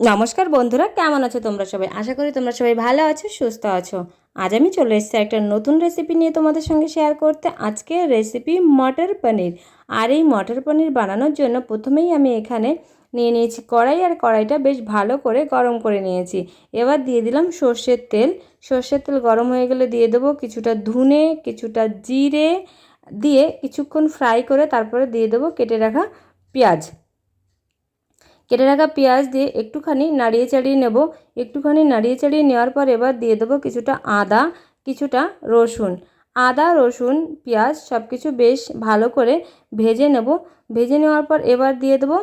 নমস্কার বন্ধুরা, কেমন আছো তোমরা সবাই? আশা করি তোমরা সবাই ভালো আছো, সুস্থ আছো। আজ আমি চলে এসেছি একটা নতুন রেসিপি নিয়ে তোমাদের সঙ্গে শেয়ার করতে। আজকের রেসিপি মটর পনির। আর এই মটর পনির বানানোর জন্য প্রথমেই আমি এখানে নিয়ে নিয়েছি কড়াই, আর কড়াইটা বেশ ভালো করে গরম করে নিয়েছি। এবার দিয়ে দিলাম সর্ষের তেল। সর্ষের তেল গরম হয়ে গেলে দিয়ে দেবো কিছুটা ধনে, কিছুটা জিরে, দিয়ে কিছুক্ষণ ফ্রাই করে তারপরে দিয়ে দেবো কেটে রাখা পেঁয়াজ। কেটে রাখা পেঁয়াজ দিয়ে একটুখানি নাড়িয়ে চাড়িয়ে নেব। একটুখানি নাড়িয়ে চাড়িয়ে নেওয়ার পর এবার দিয়ে দেবো কিছুটা আদা, কিছুটা রসুন। আদা, রসুন, পেঁয়াজ সব কিছু বেশ ভালো করে ভেজে নেব। ভেজে নেওয়ার পর এবার দিয়ে দেবো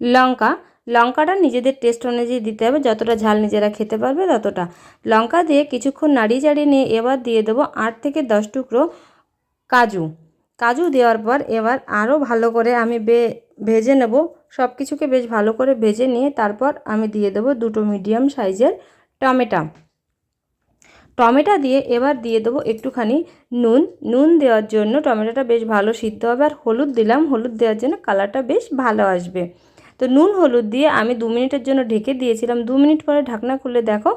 লঙ্কা। লঙ্কাটা নিজেদের টেস্ট অনুযায়ী দিতে হবে, যতটা ঝাল নিজেরা খেতে পারবে ততটা। লঙ্কা দিয়ে কিছুক্ষণ নাড়িয়ে চাড়িয়ে নিয়ে এবার দিয়ে দেবো 8 থেকে 10 টুকরো কাজু। কাজু দেওয়ার পর এবার আরও ভালো করে আমি ভেজে নেব। সব কিছুকে বেশ ভালো করে ভেজে নিয়ে তারপর আমি দিয়ে দেবো দুটো মিডিয়াম সাইজের টমেটো। টমেটো দিয়ে এবার দিয়ে দেবো একটুখানি নুন। নুন দেওয়ার জন্য টমেটোটা বেশ ভালো সিদ্ধ হবে। আর হলুদ দিলাম, হলুদ দেওয়ার জন্য কালারটা বেশ ভালো আসবে। তো নুন হলুদ দিয়ে আমি 2 মিনিটের জন্য ঢেকে দিয়েছিলাম। 2 মিনিট পরে ঢাকনা খুলে দেখো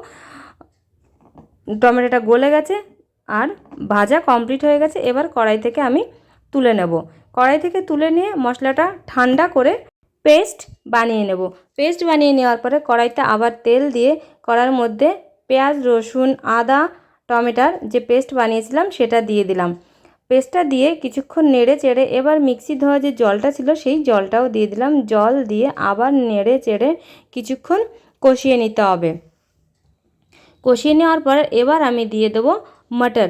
টমেটোটা গলে গেছে আর ভাজা কমপ্লিট হয়ে গেছে। এবার কড়াই থেকে আমি তুলে নেব। কড়াই থেকে তুলে নিয়ে মশলাটা ঠান্ডা করে পেস্ট বানিয়ে নেব। পেস্ট বানিয়ে নেওয়ার পরে কড়াইতে আবার তেল দিয়ে কড়ার মধ্যে পেঁয়াজ, রসুন, আদা, টমেটোর যে পেস্ট বানিয়েছিলাম সেটা দিয়ে দিলাম। পেস্টটা দিয়ে কিছুক্ষণ নেড়ে চেড়ে এবার মিক্সি ধোয়া যে জলটা ছিল সেই জলটাও দিয়ে দিলাম। জল দিয়ে আবার নেড়ে চেড়ে কিছুক্ষণ কষিয়ে নিতে হবে। কষিয়ে নেওয়ার পর এবার আমি দিয়ে দেবো মটর।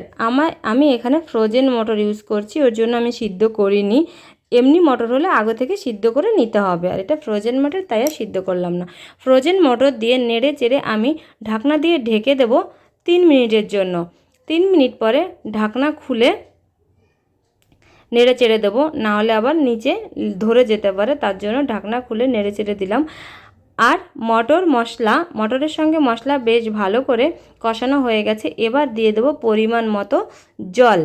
আমি এখানে ফ্রোজেন মটর ইউজ করছি, ওর জন্য আমি সিদ্ধ করিনি। এমনি মটর হলে আগে থেকে সিদ্ধ করে নিতে হবে, আর এটা ফ্রোজেন মটর তাই আর সিদ্ধ করলাম না। ফ্রোজেন মটর দিয়ে নেড়ে চেড়ে আমি ঢাকনা দিয়ে ঢেকে দেবো 3 মিনিটের জন্য। 3 মিনিট পরে ঢাকনা খুলে নেড়ে চেড়ে দেবো, নাহলে আবার নিচে ধরে যেতে পারে, তার জন্য ঢাকনা খুলে নেড়ে চেড়ে দিলাম। আর মটরের সঙ্গে মশলা বেশ ভালো করে কষানো হয়ে গেছে। এবার দিয়ে দেবো পরিমাণ মতো জল।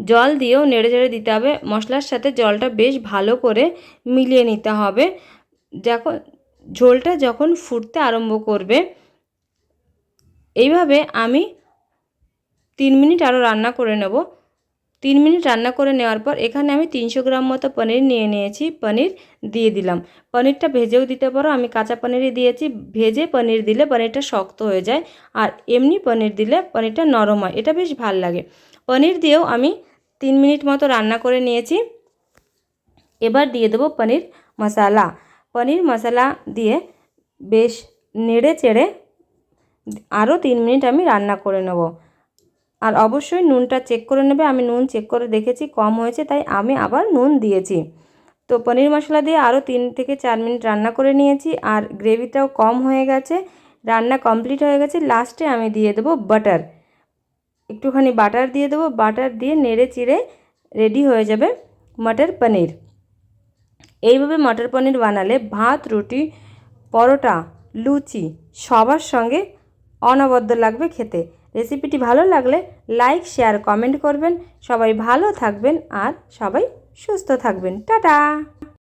জল দিয়েও নেড়ে চেড়ে দিতে হবে। মশলার সাথে জলটা বেশ ভালো করে মিলিয়ে নিতে হবে। ঝোলটা যখন ফুটতে আরম্ভ করবে, এইভাবে আমি 3 মিনিট আরও রান্না করে নেব। 3 মিনিট রান্না করে নেওয়ার পর এখানে আমি 300 গ্রাম মতো পনির নিয়ে নিয়েছি। পনির দিয়ে দিলাম। পনিরটা ভেজেও দিতে পারো, আমি কাঁচা পনিরই দিয়েছি। ভেজে পনির দিলে পনিরটা শক্ত হয়ে যায়, আর এমনি পনির দিলে পনিরটা নরম হয়, এটা বেশ ভাল লাগে। পনির দিয়েও আমি 3 মিনিট মতো রান্না করে নিয়েছি। এবার দিয়ে দেবো পনির মশলা। পনির মশলা দিয়ে বেশ নেড়ে চেড়ে আরও 3 মিনিট আমি রান্না করে নেব। আর অবশ্যই নুনটা চেক করে নেবে। আমি নুন চেক করে দেখেছি কম হয়েছে, তাই আমি আবার নুন দিয়েছি। তো পনির মশলা দিয়ে আরও 3 থেকে 4 মিনিট রান্না করে নিয়েছি, আর গ্রেভিটাও কম হয়ে গেছে। রান্না কমপ্লিট হয়ে গেছে। লাস্টে আমি দিয়ে দেবো বাটার। একটুখানি বাটার দিয়ে দেবো। বাটার দিয়ে নেড়ে চেড়ে রেডি হয়ে যাবে মটর পনির। এইভাবে মটর পনির বানালে ভাত, রুটি, পরোটা, লুচি সবার সঙ্গে অনবদ্য লাগবে খেতে। রেসিপিটি ভালো লাগলে লাইক, শেয়ার, কমেন্ট করবেন। সবাই ভালো থাকবেন আর সবাই সুস্থ থাকবেন। টাটা।